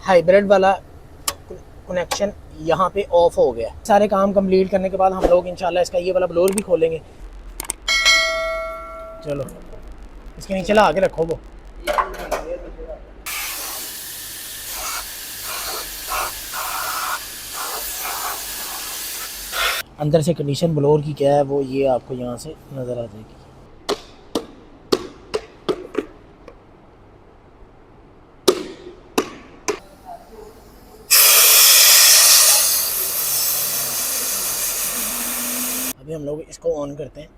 Hybrid वाला connection यहाँ पे ऑफ हो गया। सारे काम कंप्लीट करने के बाद हम लोग इंशाल्लाह इसका ये वाला ब्लोअर भी खोलेंगे। चलो इसके नीचे ला के रखो वो। अंदर से कंडीशन ब्लोअर की क्या है वो ये आपको यहाँ से नज़र आ जाएगी। अभी हम लोग इसको ऑन करते हैं।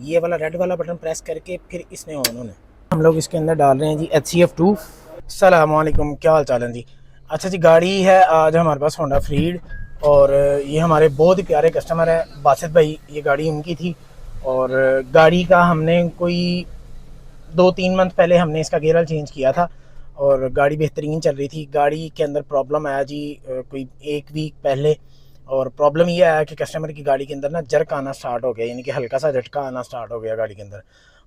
ये वाला रेड वाला बटन प्रेस करके फिर इसमें ऑन होना है। हम लोग इसके अंदर डाल रहे हैं जी HCF2। अस्सलाम वालेकुम, क्या हाल चाल है जी। अच्छा जी, गाड़ी है आज हमारे पास होंडा फ्रीड और ये हमारे बहुत ही प्यारे कस्टमर है बासित भाई, ये गाड़ी उनकी थी। और गाड़ी का हमने कोई 2-3 मंथ पहले हमने इसका गेयर ऑयल चेंज किया था और गाड़ी बेहतरीन चल रही थी। गाड़ी के अंदर प्रॉब्लम आया जी कोई 1 वीक पहले, और प्रॉब्लम ये आया कि कस्टमर की गाड़ी के अंदर ना जर्क आना स्टार्ट हो गया, यानी कि हल्का सा झटका आना स्टार्ट हो गया गाड़ी के अंदर।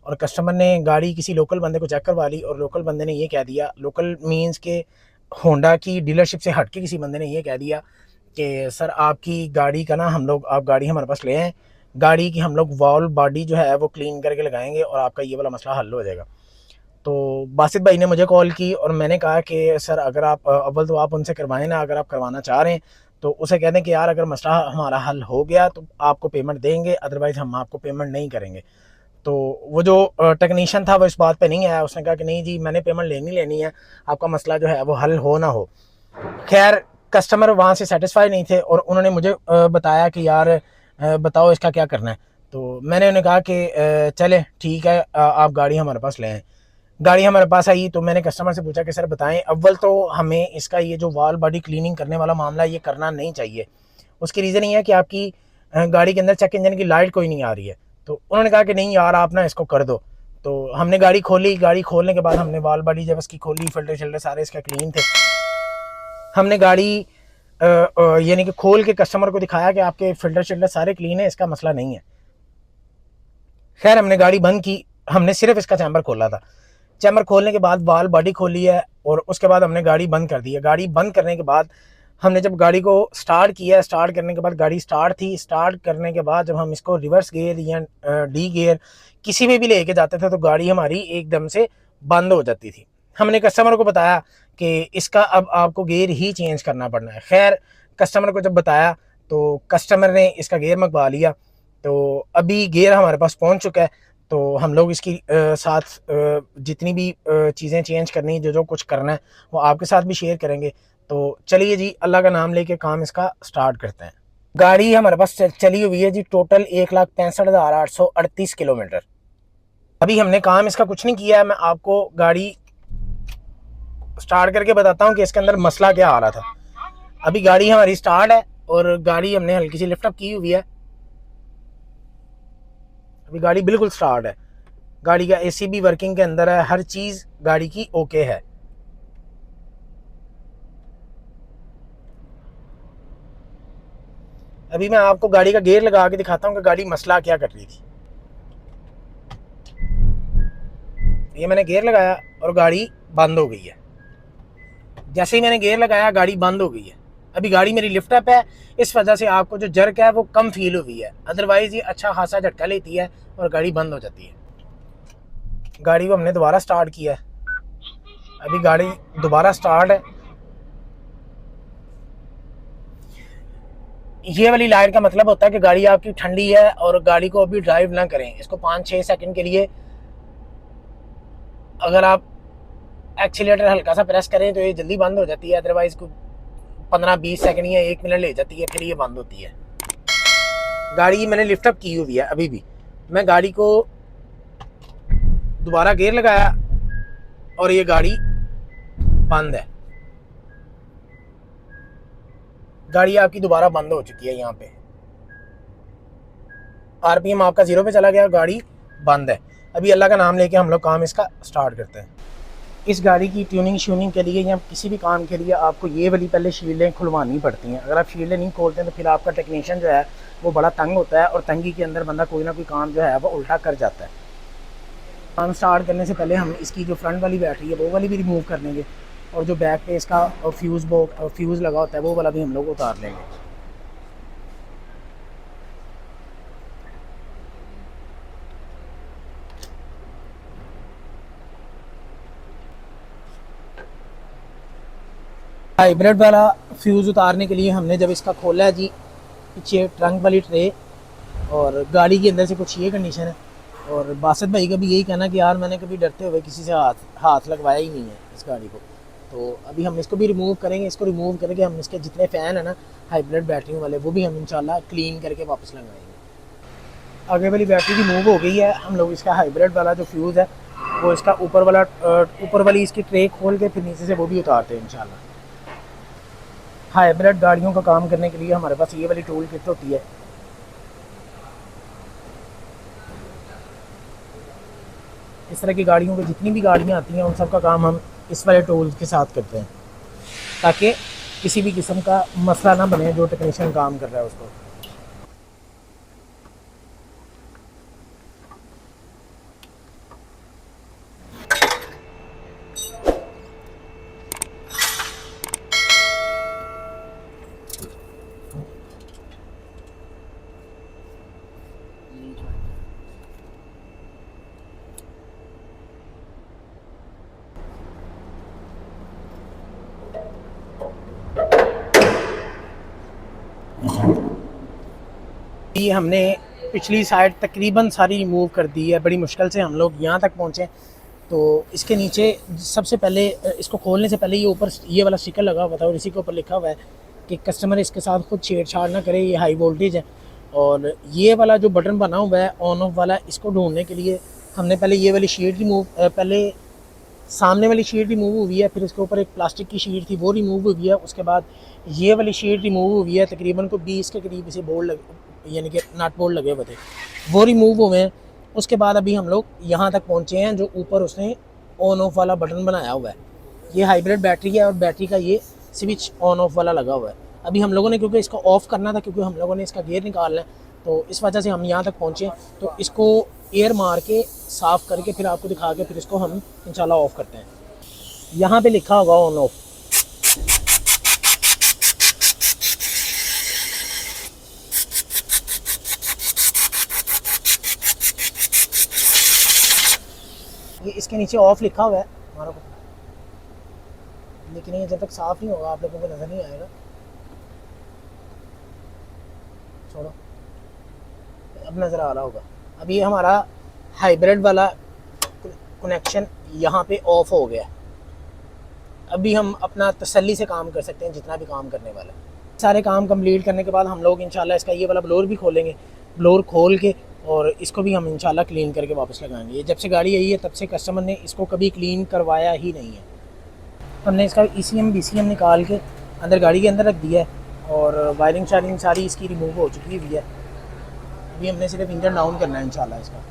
और कस्टमर ने गाड़ी किसी लोकल बंदे को चेक करवा ली और लोकल बंदे ने ये कह दिया, लोकल मींस के होंडा की डीलरशिप से हट के किसी बंदे ने ये कह दिया कि सर आपकी गाड़ी का ना आप गाड़ी हमारे पास ले आएँ, गाड़ी की हम लोग वॉल बॉडी जो है वो क्लीन करके लगाएंगे और आपका ये वाला मसला हल हो जाएगा। तो बासित भाई ने मुझे कॉल की और मैंने कहा कि सर अगर आप अव्वल तो आप उनसे करवाएं ना, अगर आप करवाना चाह रहे हैं तो उसे कह दें कि यार अगर मसला हमारा हल हो गया तो आपको पेमेंट देंगे, अदरवाइज़ हम आपको पेमेंट नहीं करेंगे। तो वो जो टेक्नीशियन था वो इस बात पे नहीं आया, उसने कहा कि नहीं जी मैंने पेमेंट लेनी है, आपका मसला जो है वो हल हो ना हो। खैर कस्टमर वहाँ से सेटिस्फाई नहीं थे और उन्होंने मुझे बताया कि यार बताओ इसका क्या करना है। तो मैंने उन्हें कहा कि चले ठीक है, आप गाड़ी हमारे पास ले आएँ। गाड़ी हमारे पास आई तो मैंने कस्टमर से पूछा कि सर बताएं, अव्वल तो हमें इसका ये जो वॉल बॉडी क्लीनिंग करने वाला मामला ये करना नहीं चाहिए। उसकी रीज़न ये है कि आपकी गाड़ी के अंदर चेक इंजन की लाइट कोई नहीं आ रही है। तो उन्होंने कहा कि नहीं यार आप ना इसको कर दो। तो हमने गाड़ी खोली, गाड़ी खोलने के बाद हमने वॉल बॉडी जब इसकी खोली, फिल्टर शिल्टर सारे इसका क्लीन थे। हमने गाड़ी यानी कि खोल के कस्टमर को दिखाया कि आपके फिल्टर शिल्टर सारे क्लीन है, इसका मसला नहीं है। खैर हमने गाड़ी बंद की, हमने सिर्फ इसका चैम्बर खोला था। चैम्बर खोलने के बाद वॉल बॉडी खोली है और उसके बाद हमने गाड़ी बंद कर दी है। गाड़ी बंद करने के बाद हमने जब गाड़ी को स्टार्ट किया, स्टार्ट करने के बाद गाड़ी स्टार्ट थी, स्टार्ट करने के बाद जब हम इसको रिवर्स गियर या डी गियर किसी में भी लेके जाते थे तो गाड़ी हमारी एकदम से बंद हो जाती थी। हमने कस्टमर को बताया कि इसका अब आपको गियर ही चेंज करना पड़ना है। खैर कस्टमर को जब बताया तो कस्टमर ने इसका गियर मंगवा लिया। तो अभी गियर हमारे पास पहुंच चुका है। तो हम लोग इसकी साथ जितनी भी चीज़ें चेंज करनी, जो कुछ करना है वो आपके साथ भी शेयर करेंगे। तो चलिए जी, अल्लाह का नाम लेके काम इसका स्टार्ट करते हैं। गाड़ी हमारे पास चली हुई है जी टोटल 1,65,838 किलोमीटर। अभी हमने काम इसका कुछ नहीं किया है। मैं आपको गाड़ी स्टार्ट करके बताता हूँ कि इसके अंदर मसला क्या आ रहा था। अभी गाड़ी हमारी स्टार्ट है और गाड़ी हमने हल्की सी लिफ्ट अप की हुई है। अभी गाड़ी बिल्कुल स्टार्ट है, गाड़ी का एसी भी वर्किंग के अंदर है, हर चीज़ गाड़ी की ओके है। अभी मैं आपको गाड़ी का गियर लगा के दिखाता हूँ कि गाड़ी मसला क्या कर रही थी। ये मैंने गियर लगाया और गाड़ी बंद हो गई है। जैसे ही मैंने गियर लगाया गाड़ी बंद हो गई है। अभी गाड़ी मेरी लिफ्ट अप है, इस वजह से आपको जो जर्क है वो कम फील हुई है, अदरवाइज ये अच्छा खासा झटका लेती है और गाड़ी बंद हो जाती है। गाड़ी को हमने दोबारा स्टार्ट किया है, अभी गाड़ी दोबारा स्टार्ट है। ये वाली लाइट का मतलब होता है कि गाड़ी आपकी ठंडी है और गाड़ी को अभी ड्राइव ना करें। इसको 5-6 सेकंड के लिए अगर आप एक्सीलेटर हल्का सा प्रेस करें तो ये जल्दी बंद हो जाती है, अदरवाइज को 15-20 सेकंड या 1 मिनट ले जाती है, फिर ये बंद होती है। गाड़ी मैंने लिफ्ट अप की हुई है। अभी भी मैं गाड़ी को दोबारा गियर लगाया और ये गाड़ी बंद है। गाड़ी आपकी दोबारा बंद हो चुकी है। यहाँ पे आरपीएम आपका 0 पे चला गया, गाड़ी बंद है। अभी अल्लाह का नाम लेके हम लोग काम इसका स्टार्ट करते हैं। इस गाड़ी की ट्यूनिंग श्यूनिंग के लिए या किसी भी काम के लिए आपको ये वाली पहले शील्डें खुलवानी पड़ती हैं। अगर आप शील्डें नहीं खोलते हैं तो फिर आपका टेक्नीशियन जो है वो बड़ा तंग होता है और तंगी के अंदर बंदा कोई ना कोई काम जो है वो उल्टा कर जाता है। काम स्टार्ट करने से पहले हम इसकी जो फ्रंट वाली बैटरी है वो वाली भी रिमूव कर लेंगे। और जो बैक पे इसका फ्यूज़ लगा होता है वो वाला भी हम लोग उतार लेंगे। हाइब्रिड वाला फ्यूज़ उतारने के लिए हमने जब इसका खोला है जी, पीछे ट्रंक वाली ट्रे और गाड़ी के अंदर से कुछ ये कंडीशन है। और बासत भाई का भी यही कहना कि यार मैंने कभी डरते हुए किसी से हाथ लगवाया ही नहीं है इस गाड़ी को। तो अभी हम इसको भी रिमूव करेंगे। इसको रिमूव करके हम इसके जितने फ़ैन है ना हाइब्रिड बैटरी वाले, वो भी हम इंशाल्लाह क्लीन करके वापस लगवाएंगे। आगे वाली बैटरी रिमूव हो गई है। हम लोग इसका हाइब्रिड वाला जो फ्यूज़ है वो इसका ऊपर वाली इसकी ट्रे खोल के फिर नीचे से वो भी उतारते हैं इंशाल्लाह। हाइब्रिड गाड़ियों का काम करने के लिए हमारे पास ये वाली टूल किट होती है। इस तरह की गाड़ियों की जितनी भी गाड़ियाँ आती हैं उन सब का काम हम इस वाले टूल्स के साथ करते हैं, ताकि किसी भी किस्म का मसला ना बने जो टेक्नीशियन काम कर रहा है उसको। ये हमने पिछली साइड तकरीबन सारी रिमूव कर दी है। बड़ी मुश्किल से हम लोग यहाँ तक पहुँचे। तो इसके नीचे सबसे पहले इसको खोलने से पहले ये ऊपर ये वाला स्टिकर लगा हुआ था और इसी के ऊपर लिखा हुआ है कि कस्टमर इसके साथ खुद छेड़छाड़ ना करे, ये हाई वोल्टेज है। और ये वाला जो बटन बना हुआ है ऑन ऑफ वाला, इसको ढूंढने के लिए हमने पहले ये वाली शीट रिमूव, पहले सामने वाली शीट रिमूव हुई है, फिर इसके ऊपर एक प्लास्टिक की शीट थी वो रिमूव हुई है। उसके बाद ये वाली शीट रिमूव हुई है, तकरीबन को 20 के करीब इसे बोल्ट लगे, यानी कि नट बोल्ट लगे हुए थे, वो रिमूव हुए हैं। उसके बाद अभी हम लोग यहाँ तक पहुँचे हैं जो ऊपर उसने ऑन ऑफ वाला बटन बनाया हुआ है। ये हाइब्रिड बैटरी है और बैटरी का ये स्विच ऑन ऑफ वाला लगा हुआ है। अभी हम लोगों ने क्योंकि इसको ऑफ़ करना था, क्योंकि हम लोगों ने इसका गियर निकालना है, तो इस वजह से हम यहाँ तक पहुँचे। तो इसको एयर मार के साफ़ करके फिर आपको दिखा के फिर इसको हम इंशाल्लाह ऑफ़ करते हैं। यहाँ पे लिखा होगा ऑन ऑफ। ये इसके नीचे ऑफ लिखा हुआ है हमारा को, लेकिन ये जब तक साफ़ नहीं होगा आप लोगों को नज़र नहीं आएगा। छोड़ो, अब नज़र आ रहा होगा। अब ये हमारा हाइब्रिड वाला कनेक्शन यहाँ पे ऑफ हो गया। अभी हम अपना तसल्ली से काम कर सकते हैं जितना भी काम करने वाला है। सारे काम कंप्लीट करने के बाद हम लोग इंशाल्लाह इसका ये वाला ब्लोअर भी खोलेंगे। ब्लोअर खोल के और इसको भी हम इंशाल्लाह क्लीन करके वापस लगाएंगे। ये जब से गाड़ी आई है तब से कस्टमर ने इसको कभी क्लीन करवाया ही नहीं है। हमने इसका ECM BCM निकाल के अंदर गाड़ी के अंदर रख दिया है और वायरिंग शायरिंग सारी इसकी रिमूव हो चुकी हुई है। अभी हमने सिर्फ इंजन डाउन करना है इंशाल्लाह इसका।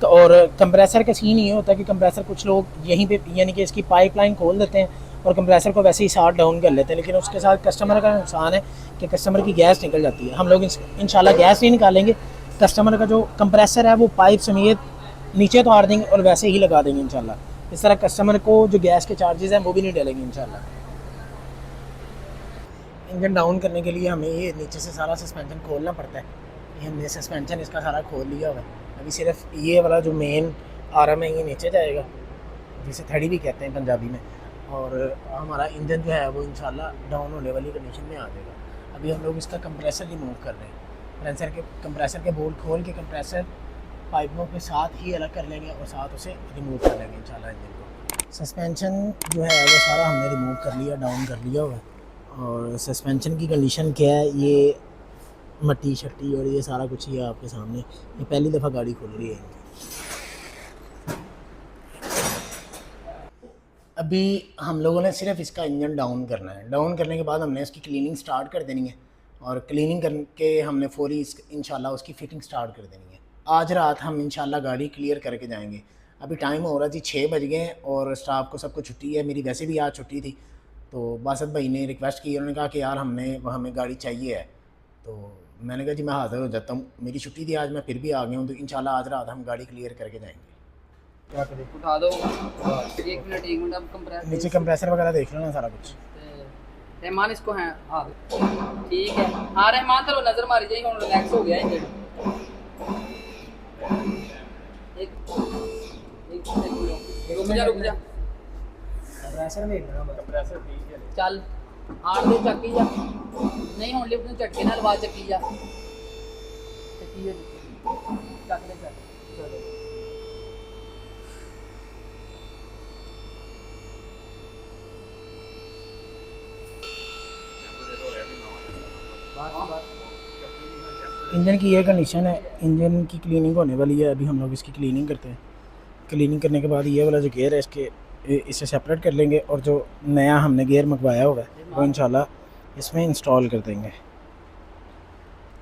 तो और कंप्रेसर का सीन ये होता है कि कंप्रेसर कुछ लोग यहीं पे यानी कि इसकी पाइपलाइन खोल देते हैं और कंप्रेसर को वैसे ही साथ डाउन कर लेते हैं, लेकिन उसके साथ कस्टमर का नुकसान है कि कस्टमर की गैस निकल जाती है। हम लोग इंशाल्लाह गैस नहीं निकालेंगे, कस्टमर का जो कंप्रेसर है वो पाइप समेत नीचे उतार देंगे और वैसे ही लगा देंगे इंशाल्लाह। इस तरह कस्टमर को जो गैस के चार्जेस हैं वो भी नहीं डालेंगे इंशाल्लाह। इंजन डाउन करने के लिए हमें ये नीचे से सारा सस्पेंशन खोलना पड़ता है। ये हमने सस्पेंशन इसका सारा खोल लिया हुआ है। अभी सिर्फ ये वाला जो मेन आर्म है ये नीचे जाएगा, जिसे थड़ी भी कहते हैं पंजाबी में, और हमारा इंजन जो है वो इंशाल्लाह डाउन होने वाली कंडीशन में आ जाएगा। अभी हम लोग इसका कंप्रेसर रिमूव कर रहे हैं। कंप्रेसर के बोल्ट खोल के कंप्रेसर पाइपों के साथ ही अलग कर लेंगे और साथ उसे रिमूव कर लेंगे इंशाल्लाह इंजन को। सस्पेंशन जो है वो सारा हमने रिमूव कर लिया, डाउन कर लिया हुआ है। और सस्पेंशन की कंडीशन क्या है, ये मट्टी शट्टी और ये सारा कुछ ही है आपके सामने। ये पहली दफ़ा गाड़ी खुल रही है। अभी हम लोगों ने सिर्फ इसका इंजन डाउन करना है। डाउन करने के बाद हमने इसकी क्लीनिंग स्टार्ट कर देनी है और क्लीनिंग करके हमने फौरी इंशाल्लाह उसकी फ़िटिंग स्टार्ट कर देनी है। आज रात हम इंशाल्लाह गाड़ी क्लियर करके जाएंगे। अभी टाइम हो रहा जी 6 बज गए हैं और स्टाफ को सबको छुट्टी है। मेरी वैसे भी आज छुट्टी थी, तो बासत भाई ने रिक्वेस्ट की, उन्होंने कहा कि यार हमें गाड़ी चाहिए है। तो मैंने कहा जी मैं हाज़िर हो जाता हूँ, मेरी छुट्टी थी आज, मैं फिर भी आ गया हूँ। तो इंशाल्लाह आज रात हम गाड़ी क्लियर करके जाएंगे। उठा दो 1 मिनट अब कंप्रेसर नीचे कंप्रेसर वगैरह देख लो ना सारा कुछ। रहमान इसको है हाँ ठीक है हाँ रहमान चलो नजर मारी जाइए हम रिलैक्स हो गया इंजन एक रुक जा कंप्रेसर में कंप्रेसर ठीक है चल आठ दे चक्की जा नहीं हुन लिफ्ट ਨੂੰ ਝਟਕੇ ਨਾਲ ਆਵਾਜ਼ ਚੱਕੀ ਜਾ ਚੱਕੀ ਚੱਕ ਲੈ ਚਲੋ इंजन की ये कंडीशन है, इंजन की क्लीनिंग होने वाली है। अभी हम लोग इसकी क्लीनिंग करते हैं। क्लीनिंग करने के बाद ये वाला जो गेयर है इसे सेपरेट कर लेंगे और जो नया हमने गेयर मंगवाया होगा वो इंशाल्लाह इसमें इंस्टॉल कर देंगे।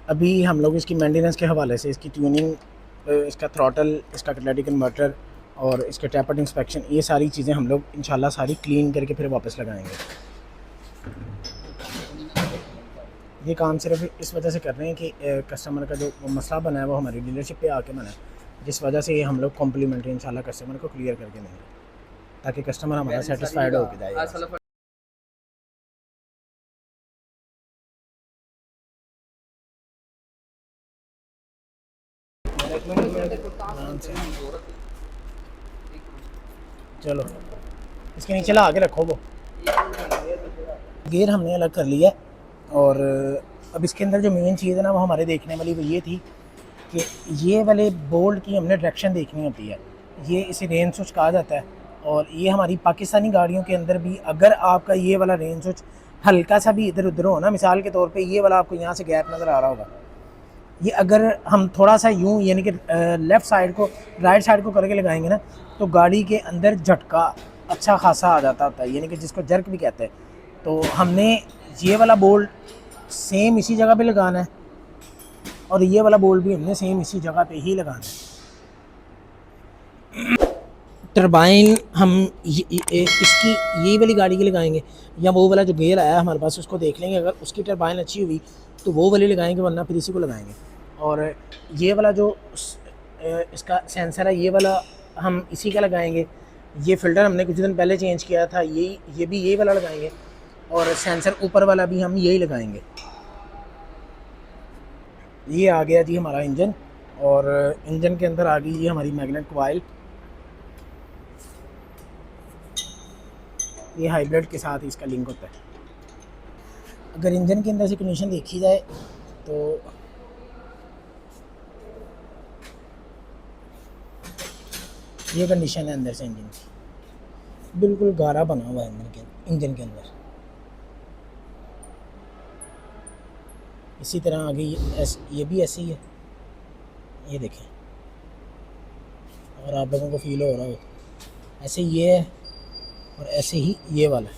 अभी हम लोग इसकी मेंटेनेंस के हवाले से इसकी ट्यूनिंग, इसका थ्रॉटल, इसका कैटालिटिक कन्वर्टर और इसके टैपर्ड इंस्पेक्शन, ये सारी चीज़ें हम लोग इंशाल्लाह सारी क्लीन करके फिर वापस लगाएंगे। ये काम सिर्फ इस वजह से कर रहे हैं कि कस्टमर का जो मसला बना है वो हमारी डीलरशिप पे आके बना है, जिस वजह से ये हम लोग कॉम्प्लीमेंट्री इंशाल्लाह कस्टमर को क्लियर करके देंगे ताकि कस्टमर हमारा सेटिस्फाइड होकर जाए। चलो इसके नीचे ला के रखो वो गेयर हमने अलग कर लिया और अब इसके अंदर जो मेन चीज़ है ना वो हमारे देखने वाली वो ये थी कि ये वाले बोल्ट की हमने डायरेक्शन देखनी होती है। ये इसे रेन स्विच कहा जाता है और ये हमारी पाकिस्तानी गाड़ियों के अंदर भी अगर आपका ये वाला रेन स्विच हल्का सा भी इधर उधर हो ना, मिसाल के तौर पे ये वाला आपको यहाँ से गैप नज़र आ रहा होगा, ये अगर हम थोड़ा सा यूँ यानी कि लेफ़्ट साइड को राइट साइड को करके लगाएंगे ना तो गाड़ी के अंदर झटका अच्छा खासा आ जाता होता है, यानी कि जिसको जर्क भी कहते हैं। तो हमने ये वाला बोल्ट सेम इसी जगह पे लगाना है और ये वाला बोल्ट भी हमने सेम इसी जगह पे ही लगाना है। टरबाइन हम इसकी ये वाली गाड़ी की लगाएंगे या वो वाला जो गेयर आया हमारे पास उसको देख लेंगे, अगर उसकी टरबाइन अच्छी हुई तो वो वाली लगाएंगे, वरना फिर इसी को लगाएंगे। और ये वाला जो इसका सेंसर है ये वाला हम इसी का लगाएंगे। ये फ़िल्टर हमने कुछ दिन पहले चेंज किया था, ये भी यही वाला लगाएंगे और सेंसर ऊपर वाला भी हम यही लगाएंगे। ये आ गया जी हमारा इंजन और इंजन के अंदर आ गई ये हमारी मैग्नेट कॉइल। ये हाइब्रिड के साथ इसका लिंक होता है। अगर इंजन के अंदर से कंडीशन देखी जाए तो ये कंडीशन है अंदर से इंजन की, बिल्कुल गारा बना हुआ है इंजन के अंदर। इसी तरह आगे ये भी ऐसे ही है, ये देखें और आप लोगों को फील हो रहा हो ऐसे ये है और ऐसे ही ये वाला है।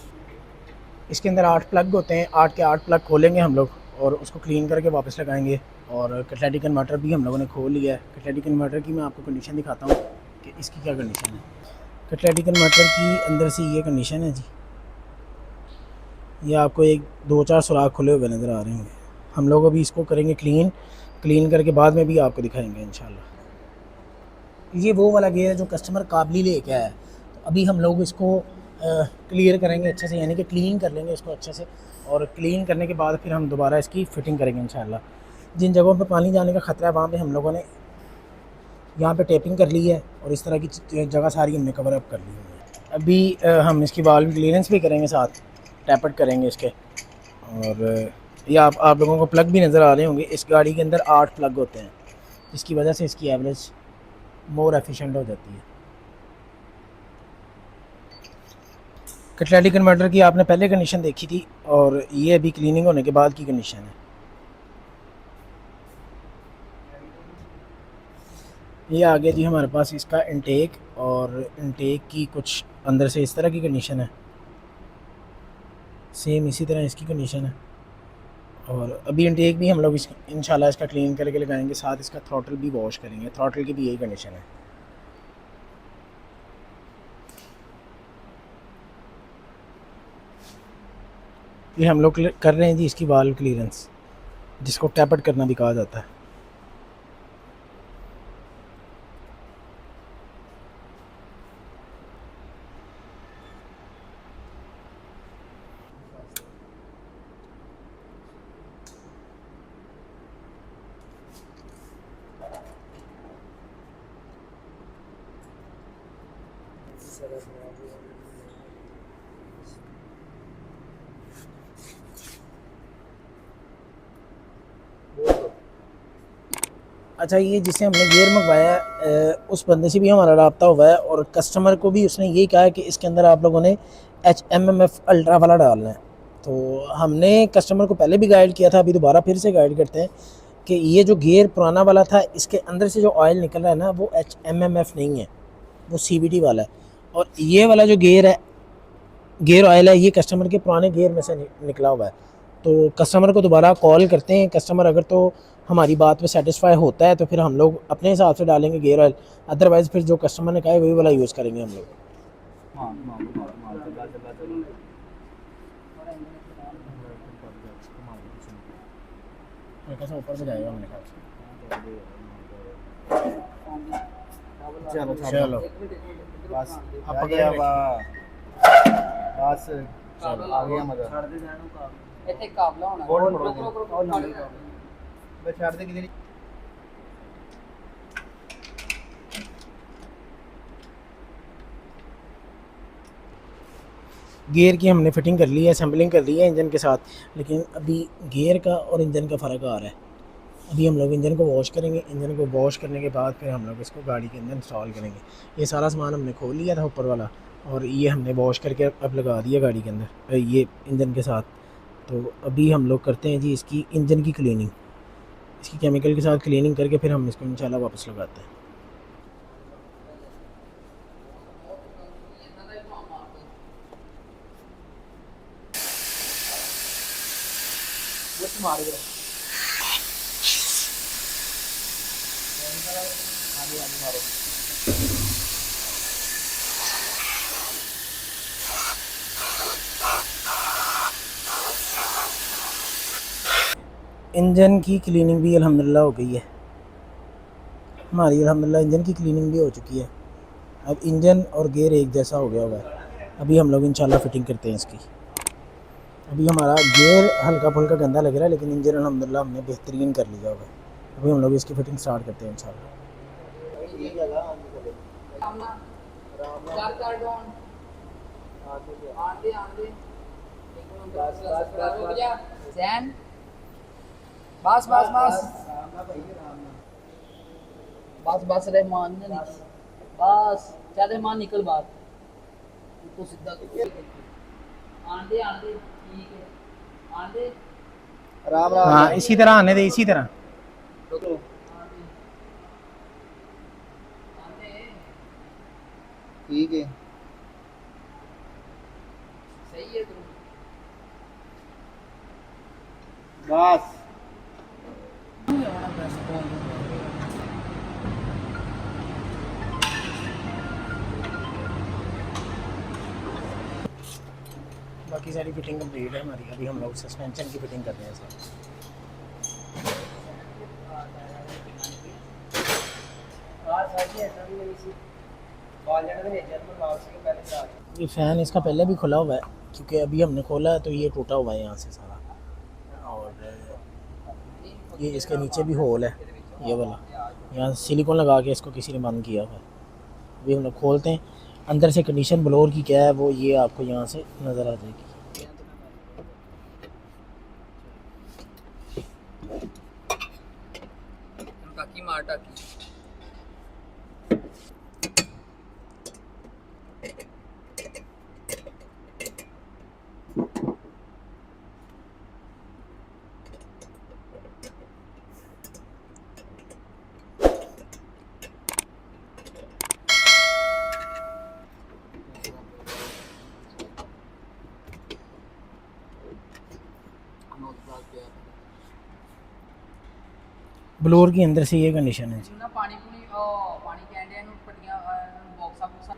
इसके अंदर 8 प्लग होते हैं, 8 के 8 प्लग खोलेंगे हम लोग और उसको क्लीन करके वापस लगाएंगे। और कैटालिटिक कन्वर्टर भी हम लोगों ने खोल लिया है। कैटालिटिक कन्वर्टर की मैं आपको कंडीशन दिखाता हूँ कि इसकी क्या कंडीशन है। कैटालिटिक कन्वर्टर की अंदर से ये कंडीशन है जी, ये आपको 1-2-4 सुराख खुले हुए नज़र आ रहे होंगे। हम लोग अभी इसको करेंगे क्लीन करके बाद में भी आपको दिखाएंगे इंशाल्लाह। ये वो वाला गेयर है जो कस्टमर काबली लेके आया है, तो अभी हम लोग इसको क्लियर करेंगे अच्छे से, यानी कि क्लीन कर लेंगे इसको अच्छे से और क्लीन करने के बाद फिर हम दोबारा इसकी फ़िटिंग करेंगे इंशाल्लाह। जिन जगहों पे पानी जाने का ख़तरा है वहाँ पे हम लोगों ने यहाँ पे टेपिंग कर ली है और इस तरह की जगह सारी हमने कवर अप कर ली है। अभी हम इसकी वाल्व क्लीयरेंस भी करेंगे, साथ टैपर्ड करेंगे इसके। और ये आप लोगों को प्लग भी नज़र आ रहे होंगे। इस गाड़ी के अंदर 8 प्लग होते हैं, इसकी वजह से इसकी एवरेज मोर एफिशिएंट हो जाती है। कैटालिटिक कन्वर्टर की आपने पहले कंडीशन देखी थी और ये अभी क्लीनिंग होने के बाद की कंडीशन है। ये आ गया जी हमारे पास इसका इनटेक, और इनटेक की कुछ अंदर से इस तरह की कंडीशन है, सेम इसी तरह इसकी कंडीशन है। और अभी इनटेक भी हम लोग इंशाल्लाह इसका क्लीन करके लगाएंगे, साथ इसका थ्रॉटल भी वॉश करेंगे। थ्रॉटल की भी यही कंडीशन है। ये हम लोग कर रहे हैं जी इसकी वाल्व क्लीयरेंस, जिसको टैपर्ड करना भी कहा जाता है। अच्छा, ये जिससे हमने गियर मंगवाया है, उस बंदे से भी हमारा रब्ता हुआ है और कस्टमर को भी उसने यही कहा है कि इसके अंदर आप लोगों ने HMMF अल्ट्रा वाला डालना है। तो हमने कस्टमर को पहले भी गाइड किया था, अभी दोबारा फिर से गाइड करते हैं कि ये जो गियर पुराना वाला था, इसके अंदर से जो ऑयल निकल रहा है ना, वो HMMF नहीं है, वो CVT वाला है। और ये वाला जो गियर ऑयल है, ये कस्टमर के पुराने गियर में से निकला हुआ है। तो कस्टमर को दोबारा कॉल करते हैं, कस्टमर अगर तो हमारी बात पे सेटिस्फाई होता है तो फिर हम लोग अपने हिसाब से डालेंगे गियर ऑयल, अदरवाइज़ फिर जो कस्टमर ने कहा है वही वाला यूज़ करेंगे हम लोग। कैसा ऊपर से जाएगा मैंने कहा। चलो चलो बस अब आ पकड़ गया के बस चलो आ गया मजा ਇੱਥੇ ਕਾਬਲਾ ਹੋਣਾ ਹੋਰ ਰੁਕ ਫੜੋ। ਰੁਕ ਰੁਕ ਨਾਲੇ बस छाड़ दे किधर गियर की हमने फिटिंग कर ली है, असेंबलिंग कर ली है इंजन के साथ, लेकिन अभी गियर का और इंजन का फ़र्क आ रहा है। अभी हम लोग इंजन को वॉश करेंगे, इंजन को वॉश करने के बाद फिर हम लोग इसको गाड़ी के अंदर इंस्टॉल करेंगे। ये सारा सामान हमने खोल लिया था ऊपर वाला, और ये हमने वॉश करके अब लगा दिया गाड़ी के अंदर, ये इंजन के साथ। तो अभी हम लोग करते हैं जी इसकी इंजन की क्लीनिंग, इसकी केमिकल के साथ क्लीनिंग करके फिर हम इसको इंशाल्लाह वापस लगाते हैं। ਬੁੱਤ ਮਾਰ ਗਿਆ ਆਗੇ ਆਗੇ ਮਾਰੋ इंजन की क्लीनिंग भी अल्हम्दुलिल्लाह हो गई है हमारी, अल्हम्दुलिल्लाह इंजन की क्लीनिंग भी हो चुकी है। अब इंजन और गियर एक जैसा हो गया हुआ है। अभी हम लोग इंशाल्लाह फिटिंग करते हैं इसकी। अभी हमारा गियर हल्का फुल्का गंदा लग रहा है, लेकिन इंजन अल्हम्दुलिल्लाह हमने बेहतरीन कर लिया हुआ है। अभी हम लोग इसकी फिटिंग स्टार्ट करते हैं इंशाल्लाह। चार चार डॉन आंदे आंदे रुक जा जैन बस बस बस बस बस रहमान ने बस चल रहमान निकल बाहर तो सीधा आंदे आंदे ठीक है आंदे राम राम हाँ, इसी तरह आने दे, इसी तरह। रुको आंदे ठीक है सही है तू बस बाकी सारी फिटिंग कंप्लीट है हमारी। अभी हम लोग सस्पेंशन की फिटिंग कर रहे हैं सर। ये फ़ैन इसका पहले भी खुला हुआ है, क्योंकि अभी हमने खोला है तो ये टूटा हुआ है यहाँ से सारा, और ये इसके नीचे भी होल है, ये वाला यहाँ सिलिकॉन लगा के इसको किसी ने बंद किया हुआ है। अभी हम लोग खोलते हैं, अंदर से कंडीशन ब्लोअर की क्या है वो ये आपको यहाँ से नज़र आ जाएगी। टाकी मार टाकी ब्लोअर की अंदर से ये कंडीशन है जी। ना पानी पूनी पानी कहते हैं पट्टियां बॉक्सा बॉक्सा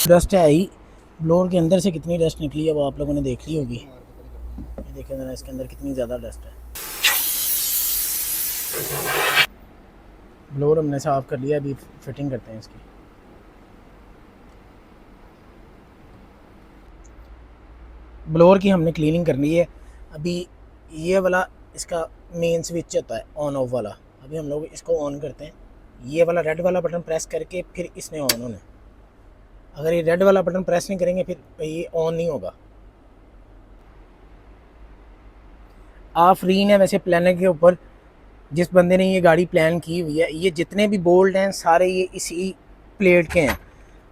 डस्ट है आई, ब्लोअर के अंदर से कितनी डस्ट निकली है वो आप लोगों ने देख ली होगी। ये देखें ज़रा इसके अंदर कितनी ज़्यादा डस्ट है। ब्लोअर हमने साफ़ कर लिया, अभी फिटिंग करते हैं इसकी। ब्लोअर की हमने क्लीनिंग करनी है। अभी ये वाला इसका मेन स्विच होता है ऑन ऑफ वाला, अभी हम लोग इसको ऑन करते हैं। ये वाला रेड वाला बटन प्रेस करके फिर इसने ऑन होना है। अगर ये रेड वाला बटन प्रेस नहीं करेंगे फिर ये ऑन नहीं होगा। आफरीन है वैसे प्लानर के ऊपर जिस बंदे ने ये गाड़ी प्लान की हुई है। ये जितने भी बोल्ट हैं सारे ये इसी प्लेट के हैं,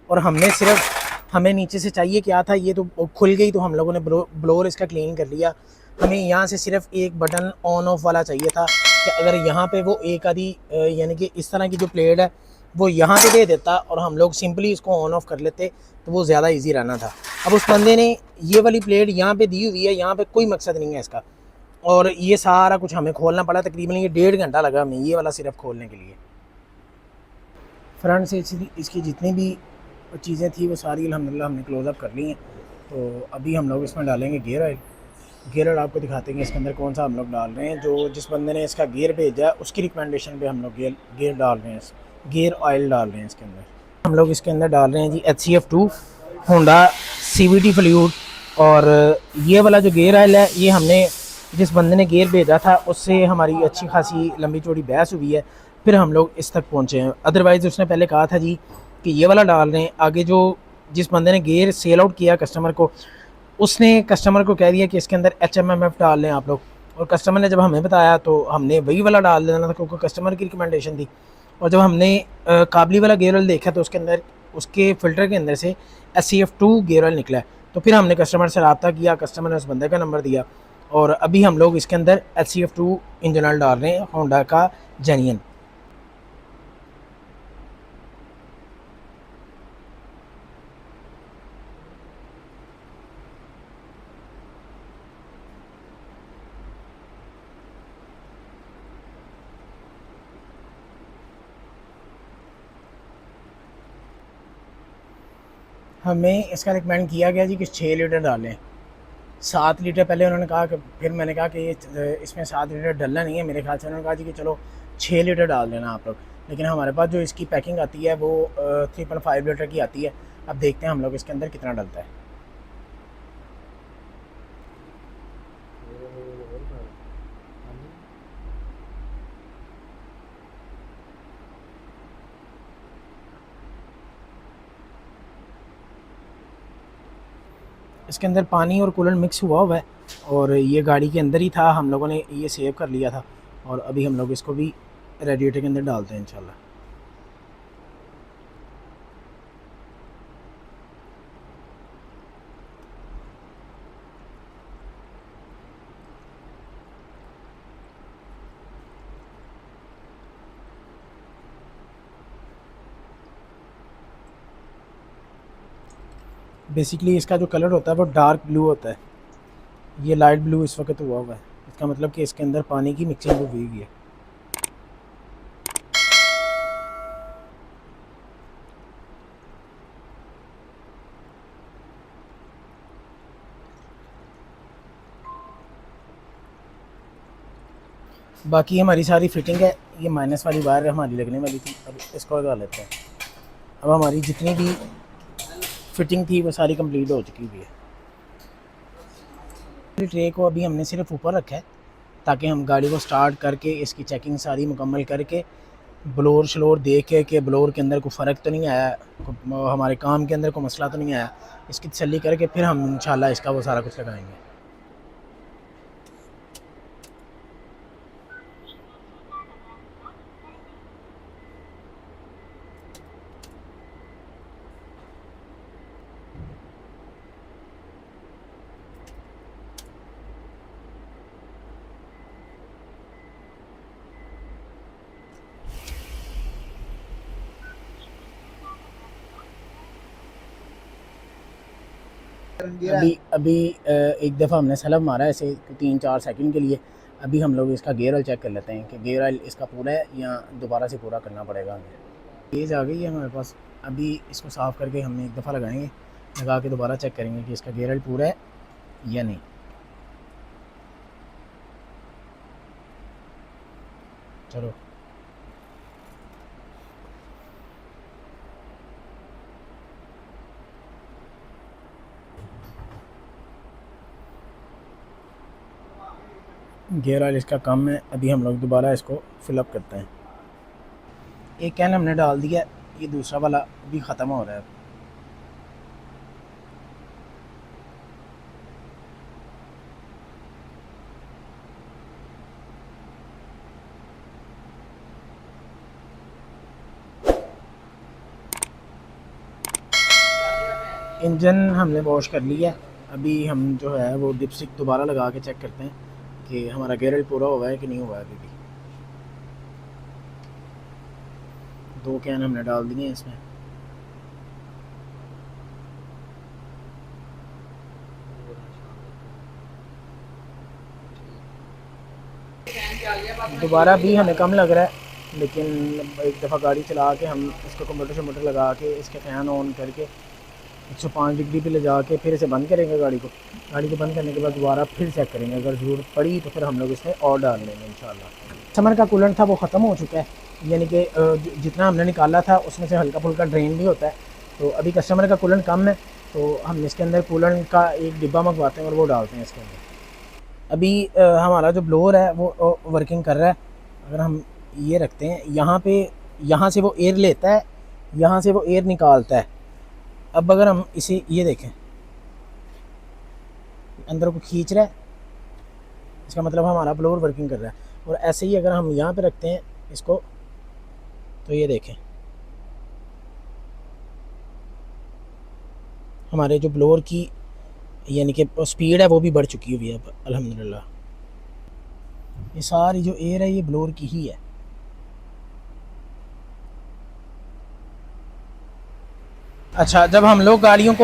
और हमने सिर्फ हमें नीचे से चाहिए क्या था, ये तो खुल गई तो हम लोगों ने ब्लोअर इसका क्लीन कर लिया। हमें यहाँ से सिर्फ एक बटन ऑन ऑफ वाला चाहिए था कि अगर यहाँ पे वो एक आधी यानी कि इस तरह की जो प्लेट है वो यहाँ पे दे देता और हम लोग सिंपली इसको ऑन ऑफ कर लेते तो वो ज़्यादा इजी रहना था। अब उस बंदे ने ये वाली प्लेट यहाँ पे दी हुई है, यहाँ पे कोई मकसद नहीं है इसका, और ये सारा कुछ हमें खोलना पड़ा। तकरीबन ये 1.5 घंटा लगा हमें ये वाला सिर्फ खोलने के लिए। फ्रंट से इसकी जितनी भी चीज़ें थी वो सारी अल्हम्दुलिल्लाह हमने क्लोज़अप कर ली हैं। तो अभी हम लोग इसमें डालेंगे गियर ऑयल। गियर ऑयल आपको दिखाते हैं इसके अंदर कौन सा हम लोग डाल रहे हैं। जो जिस बंदे ने इसका गियर भेजा है उसकी रिकमेंडेशन पे हम लोग गियर डाल रहे हैं, गियर ऑयल डाल रहे हैं इसके अंदर। हम लोग इसके अंदर डाल रहे हैं जी HCF2 होंडा CVT फ्लूइड। और ये वाला जो गियर ऑयल है ये हमने जिस बंदे ने गियर भेजा था उससे हमारी अच्छी खासी लंबी चौड़ी बहस हुई है, फिर हम लोग इस तक पहुँचे हैं। अदरवाइज़ उसने पहले कहा था जी कि ये वाला डाल रहे हैं। आगे जो जिस बंदे ने गियर सेल आउट किया कस्टमर को, उसने कस्टमर को कह दिया कि इसके अंदर HMMF डाल लें आप लोग, और कस्टमर ने जब हमें बताया तो हमने वही वाला डाल देना था क्योंकि कस्टमर की रिकमेंडेशन थी। और जब हमने काबली वाला गियर ऑयल देखा तो उसके अंदर उसके फ़िल्टर के अंदर से HCF2 गियर ऑयल निकला है। तो फिर हमने कस्टमर से रब्ता किया, कस्टमर ने उस बंदे का नंबर दिया, और अभी हम लोग इसके अंदर HCF2 इंजन ऑयल डाल रहे हैं होंडा का जेन्युइन। हमें इसका रिकमेंड किया गया जी कि 6 लीटर डालें। 7 लीटर पहले उन्होंने कहा कि, फिर मैंने कहा कि ये इसमें 7 लीटर डलना नहीं है मेरे ख्याल से। उन्होंने कहा जी कि चलो 6 लीटर डाल देना आप लोग, लेकिन हमारे पास जो इसकी पैकिंग आती है वो 3.5 लीटर की आती है। अब देखते हैं हम लोग इसके अंदर कितना डलता है। इसके अंदर पानी और कूलेंट मिक्स हुआ है, और ये गाड़ी के अंदर ही था, हम लोगों ने ये सेव कर लिया था। और अभी हम लोग इसको भी रेडिएटर के अंदर डालते हैं इंशाल्लाह। बेसिकली इसका जो कलर होता है वो डार्क ब्लू होता है, ये लाइट ब्लू इस वक्त हुआ है। इसका मतलब कि इसके अंदर पानी की मिक्सिंग हुई है। बाकी हमारी सारी फिटिंग है, ये माइनस वाली वायर हमारी लगने वाली थी, अब इसको लगा लेते हैं। अब हमारी जितनी भी फिटिंग थी वो सारी कंप्लीट हो चुकी हुई है। ट्रे को अभी हमने सिर्फ ऊपर रखा है ताकि हम गाड़ी को स्टार्ट करके इसकी चेकिंग सारी मुकम्मल करके ब्लोर शलोर देख के ब्लोर के अंदर कोई फ़र्क तो नहीं आया, हमारे काम के अंदर कोई मसला तो नहीं आया, इसकी तसल्ली करके फिर हम इंशाल्लाह इसका वो सारा कुछ लगाएंगे। अभी एक दफ़ा हमने सलब मारा है ऐसे 3-4 सेकंड के लिए। अभी हम लोग इसका गियर ऑयल चेक कर लेते हैं कि गियर ऑयल इसका पूरा है या दोबारा से पूरा करना पड़ेगा हमें। तेज़ आ गई है हमारे पास, अभी इसको साफ़ करके हम एक दफ़ा लगाएंगे, लगा के दोबारा चेक करेंगे कि इसका गेयर ऑयल पूरा है या नहीं। चलो गेयर ऑयल इसका कम है, अभी हम लोग दोबारा इसको फिलअप करते हैं। एक कैन हमने डाल दिया, ये दूसरा वाला भी ख़त्म हो रहा है। इंजन हमने वॉश कर लिया, अभी हम जो है वो डिपस्टिक दोबारा लगा के चेक करते हैं कि हमारा गेयर ऑयल पूरा हुआ है कि नहीं हुआ है। अभी भी 2 कैन हमने डाल दिए हैं इसमें। दोबारा भी हमें कम लग रहा है, लेकिन एक दफ़ा गाड़ी चला के हम इसको कंप्यूटर शम्प्यूटर लगा के इसके फ़ैन ऑन करके 105 डिग्री पे ले जाके फिर इसे बंद करेंगे। गाड़ी को बंद करने के बाद दोबारा फिर चेक करेंगे, अगर ज़रूरत पड़ी तो फिर हम लोग इसमें और डाल लेंगे इंशाल्लाह। समर का कूलेंट था वो ख़त्म हो चुका है, यानी कि जितना हमने निकाला था उसमें से हल्का फुल्का ड्रेन भी होता है। तो अभी कस्टमर का कूलेंट कम है, तो हम इसके अंदर कूलेंट का एक डिब्बा मंगवाते हैं और वो डालते हैं इसके अंदर। अभी हमारा जो ब्लोअर है वो वर्किंग कर रहा है। अगर हम ये रखते हैं यहाँ पे, यहाँ से वो एयर लेता है, यहाँ से वो एयर निकालता है। अब अगर हम इसे ये देखें, अंदर को खींच रहा है, इसका मतलब हमारा ब्लोअर वर्किंग कर रहा है। और ऐसे ही अगर हम यहाँ पे रखते हैं इसको, तो ये देखें हमारे जो ब्लोअर की यानी कि स्पीड है वो भी बढ़ चुकी हुई है अब अल्हम्दुलिल्लाह। ये सारी जो एयर है ये ब्लोअर की ही है। अच्छा, जब हम लोग गाड़ियों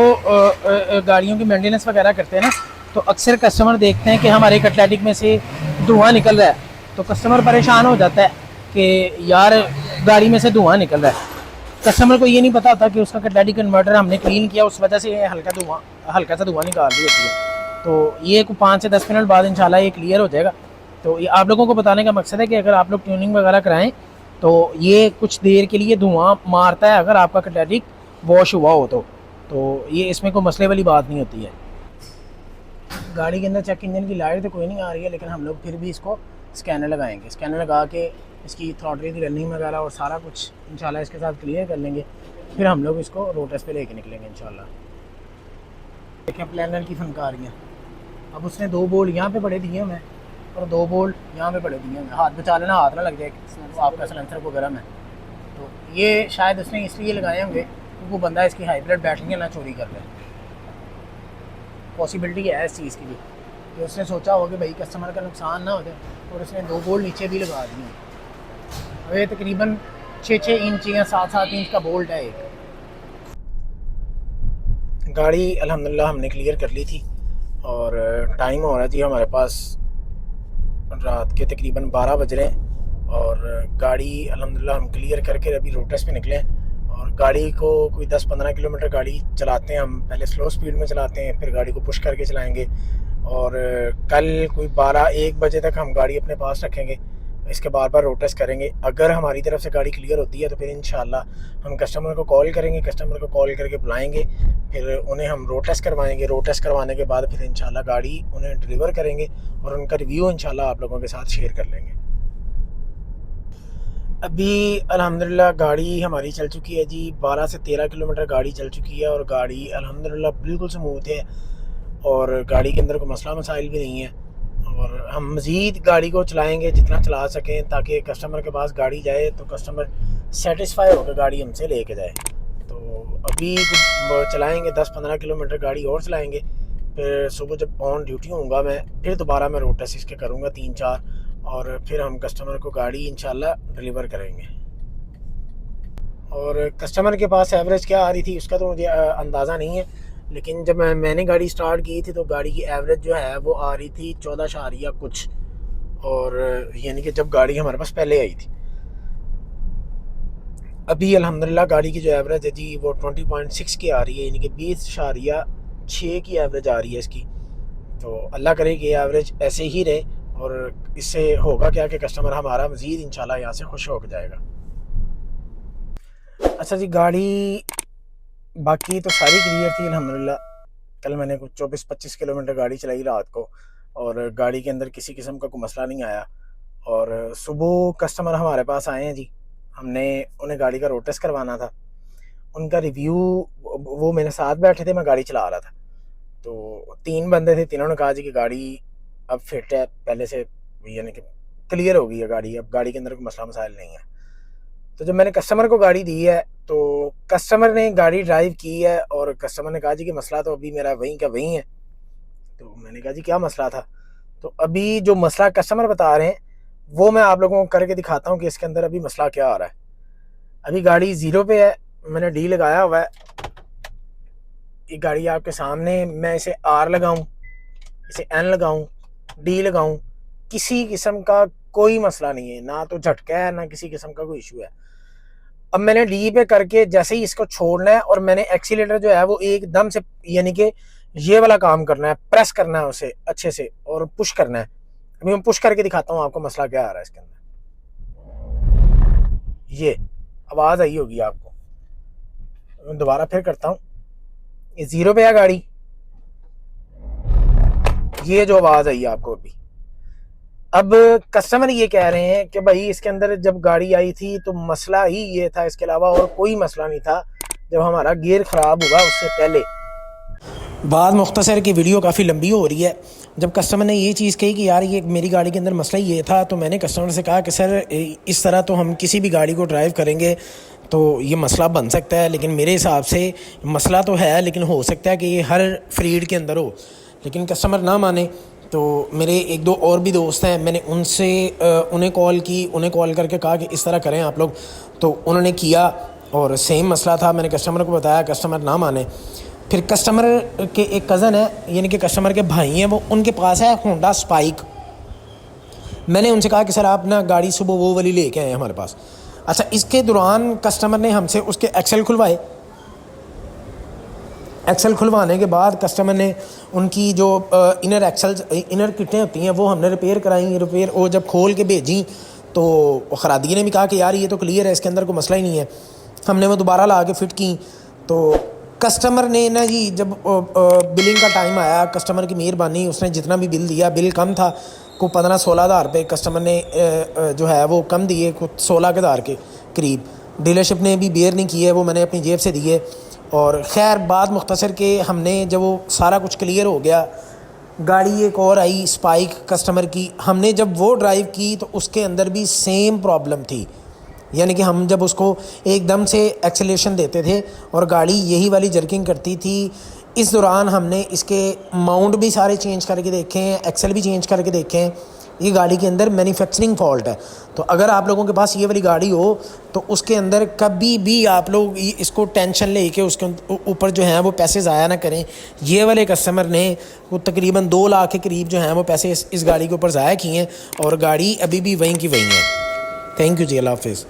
की मेंटेनेंस वगैरह करते हैं ना, तो अक्सर कस्टमर देखते हैं कि हमारे कटलेटिक में से धुआं निकल रहा है, तो कस्टमर परेशान हो जाता है कि यार गाड़ी में से धुआं निकल रहा है। कस्टमर को ये नहीं पता होता कि उसका कटलेटिक कन्वर्टर हमने क्लीन किया, उस वजह से हल्का सा धुआं निकाल रही होती है। तो ये 5 से 10 मिनट बाद इंशाल्लाह ये क्लियर हो जाएगा। तो ये आप लोगों को बताने का मकसद है कि अगर आप लोग ट्यूनिंग वगैरह कराएं तो ये कुछ देर के लिए धुआं मारता है, अगर आपका कटलेटिक वॉश हुआ हो तो ये इसमें कोई मसले वाली बात नहीं होती है। गाड़ी के अंदर चेक इंजन की लाइट तो कोई नहीं आ रही है, लेकिन हम लोग फिर भी इसको स्कैनर लगाएंगे। स्कैनर लगा के इसकी थ्रॉटल की रनिंग वगैरह और सारा कुछ इंशाल्लाह इसके साथ क्लियर कर लेंगे, फिर हम लोग इसको रोड टेस्ट पे लेके निकलेंगे इंशाल्लाह। देखें प्लानर की फनकारियाँ, अब उसने 2 बोल्ट यहाँ पे बड़े दिए हुए और 2 बोल्ट यहाँ पे बड़े दिए हुए। हाथ बचा लेना, हाथ ना लग जाए आपका सिलेंसर को गर्म है। तो ये शायद उसने इसलिए लगाए होंगे क्योंकि वो बंदा इसकी हाइब्रिड बैटरियाँ ना चोरी कर ले, पॉसिबिलिटी है इस चीज़ की भी। तो उसने सोचा होगा कि भाई कस्टमर का नुकसान ना हो जाए, और उसने 2 बोल्ट नीचे भी लगा दिए। अब ये तकरीबन 6 इंच या 7 इंच का बोल्ट है एक। गाड़ी अल्हम्दुलिल्लाह हमने क्लियर कर ली थी और टाइम हो रहा जी हमारे पास रात के तकरीबन 12 बज रहे हैं, और गाड़ी अल्हम्दुलिल्लाह हम क्लियर करके अभी रोड टेस्ट पे निकले हैं। और गाड़ी को कोई 10-15 किलोमीटर गाड़ी चलाते हैं हम, पहले स्लो स्पीड में चलाते हैं, फिर गाड़ी को पुश करके चलाएंगे। और कल कोई 12-1 बजे तक हम गाड़ी अपने पास रखेंगे, इसके बार रोड टेस्ट करेंगे। अगर हमारी तरफ से गाड़ी क्लियर होती है तो फिर इंशाल्लाह हम कस्टमर को कॉल करेंगे, कस्टमर को कॉल करके बुलाएंगे, फिर उन्हें हम रोड टेस्ट करवाएंगे। रोड टेस्ट करवाने के बाद फिर इंशाल्लाह गाड़ी उन्हें डिलीवर करेंगे और उनका रिव्यू इंशाल्लाह आप लोगों के साथ शेयर कर लेंगे। अभी अल्हम्दुलिल्लाह गाड़ी हमारी चल चुकी है जी, 12 से 13 किलोमीटर गाड़ी चल चुकी है और गाड़ी अल्हम्दुलिल्लाह बिल्कुल स्मूथ है और गाड़ी के अंदर कोई मसला मसाइल भी नहीं है। और हम मज़ीद गाड़ी को चलाएंगे जितना चला सकें, ताकि कस्टमर के पास गाड़ी जाए तो कस्टमर सेटिस्फाई होकर गाड़ी हमसे लेके जाए। तो अभी चलाएंगे 10-15 किलोमीटर गाड़ी और चलाएंगे, फिर सुबह जब ऑन ड्यूटी होऊंगा मैं फिर दोबारा मैं रोड टेस्ट इसके करूँगा 3-4, और फिर हम कस्टमर को गाड़ी इंशाल्लाह डिलीवर करेंगे। और कस्टमर के पास एवरेज क्या आ रही थी उसका तो मुझे अंदाज़ा नहीं है, लेकिन जब मैंने गाड़ी स्टार्ट की थी तो गाड़ी की एवरेज जो है वो आ रही थी 14 कुछ, और यानी कि जब गाड़ी हमारे पास पहले आई थी। अभी अल्हम्दुलिल्लाह गाड़ी की जो एवरेज है जी वो 20.6 की आ रही है, यानी कि 20.6 की एवरेज आ रही है इसकी। तो अल्लाह करे कि एवरेज ऐसे ही रहे, और इससे होगा क्या कि कस्टमर हमारा मज़ीद इंशाल्लाह यहाँ से खुश हो जाएगा। अच्छा जी, गाड़ी बाकी तो सारी क्लियर थी अल्हम्दुलिल्लाह। कल मैंने कुछ 24-25 किलोमीटर गाड़ी चलाई रात को, और गाड़ी के अंदर किसी किस्म का कोई मसला नहीं आया। और सुबह कस्टमर हमारे पास आए हैं जी, हमने उन्हें गाड़ी का रोड टेस्ट करवाना था। उनका रिव्यू, वो मेरे साथ बैठे थे, मैं गाड़ी चला रहा था। तो 3 बंदे थे, तीनों ने कहा जी कि गाड़ी अब फिट है पहले से, यानी कि क्लियर हो गई है गाड़ी, अब गाड़ी के अंदर कोई मसला मसाइल नहीं है। तो जब मैंने कस्टमर को गाड़ी दी है तो कस्टमर ने गाड़ी ड्राइव की है, और कस्टमर ने कहा जी कि मसला तो अभी मेरा वहीं का वहीं है। तो मैंने कहा जी क्या मसला था? तो अभी जो मसला कस्टमर बता रहे हैं वो मैं आप लोगों को करके दिखाता हूँ कि इसके अंदर अभी मसला क्या आ रहा है। अभी गाड़ी 0 पे है, मैंने डी लगाया हुआ है। ये गाड़ी आपके सामने, मैं इसे आर लगाऊं, इसे एन लगाऊं, डी लगाऊं, किसी किस्म का कोई मसला नहीं है, ना तो झटका है ना किसी किस्म का कोई इशू है। अब मैंने डी पे करके जैसे ही इसको छोड़ना है, और मैंने एक्सीलेटर जो है वो एकदम से, यानी कि ये वाला काम करना है, प्रेस करना है उसे अच्छे से और पुश करना है। अभी मैं पुश करके दिखाता हूँ आपको मसला क्या आ रहा है इसके अंदर। ये आवाज़ आई होगी आपको, मैं दोबारा फिर करता हूँ। ये 0 पे है गाड़ी, ये जो आवाज़ आई आपको अभी। अब कस्टमर ये कह रहे हैं कि भाई इसके अंदर जब गाड़ी आई थी तो मसला ही ये था, इसके अलावा और कोई मसला नहीं था जब हमारा गियर ख़राब हुआ उससे पहले। बात मुख्तसर की वीडियो काफ़ी लंबी हो रही है। जब कस्टमर ने ये चीज़ कही कि यार ये मेरी गाड़ी के अंदर मसला ये था, तो मैंने कस्टमर से कहा कि सर इस तरह तो हम किसी भी गाड़ी को ड्राइव करेंगे तो ये मसला बन सकता है, लेकिन मेरे हिसाब से मसला तो है, लेकिन हो सकता है कि ये हर फ्रीड के अंदर हो। लेकिन कस्टमर ना माने, तो मेरे 1-2 और भी दोस्त हैं, मैंने उनसे उन्हें कॉल करके कहा कि इस तरह करें आप लोग। तो उन्होंने किया और सेम मसला था, मैंने कस्टमर को बताया, कस्टमर ना माने। फिर कस्टमर के एक कज़न है, यानी कि कस्टमर के भाई हैं, वो उनके पास है होंडा स्पाइक। मैंने उनसे कहा कि सर आप ना गाड़ी सुबह वो वाली लेके आए हमारे पास। अच्छा, इसके दौरान कस्टमर ने हमसे उसके एक्सेल खुलवाए। एक्सेल खुलवाने के बाद कस्टमर ने उनकी जो इनर किटें होती हैं वो हमने रिपेयर कराई। रिपेयर वो जब खोल के भेजी तो खरादी ने भी कहा कि यार ये तो क्लियर है, इसके अंदर कोई मसला ही नहीं है। हमने वो दोबारा ला के फ़िट की। तो कस्टमर ने ना जी, जब बिलिंग का टाइम आया, कस्टमर की मेहरबानी, उसने जितना भी बिल दिया, बिल कम था, को 15-16 हज़ार रुपये कस्टमर ने जो है वो कम दिए, कुछ 16 हज़ार के करीब। डीलरशिप ने भी बेयर नहीं किए, वो मैंने अपनी जेब से दिए। और ख़ैर बात मुख्तसर के, हमने जब वो सारा कुछ क्लियर हो गया, गाड़ी एक और आई स्पाइक कस्टमर की, हमने जब वो ड्राइव की तो उसके अंदर भी सेम प्रॉब्लम थी। यानी कि हम जब उसको एकदम से एक्सेलेरेशन देते थे और गाड़ी यही वाली जर्किंग करती थी। इस दौरान हमने इसके माउंट भी सारे चेंज करके देखे हैं, एक्सेल भी चेंज करके देखे हैं। ये गाड़ी के अंदर मैन्युफैक्चरिंग फॉल्ट है। तो अगर आप लोगों के पास ये वाली गाड़ी हो तो उसके अंदर कभी भी आप लोग इसको टेंशन लेके उसके ऊपर जो है वो पैसे ज़ाया ना करें। ये वाले कस्टमर ने वो तकरीबन 2 लाख के करीब जो हैं वो पैसे इस गाड़ी के ऊपर ज़ाया किए हैं, और गाड़ी अभी भी वहीं की वहीं है। थैंक यू जी, अल्लाह हाफ़िज़।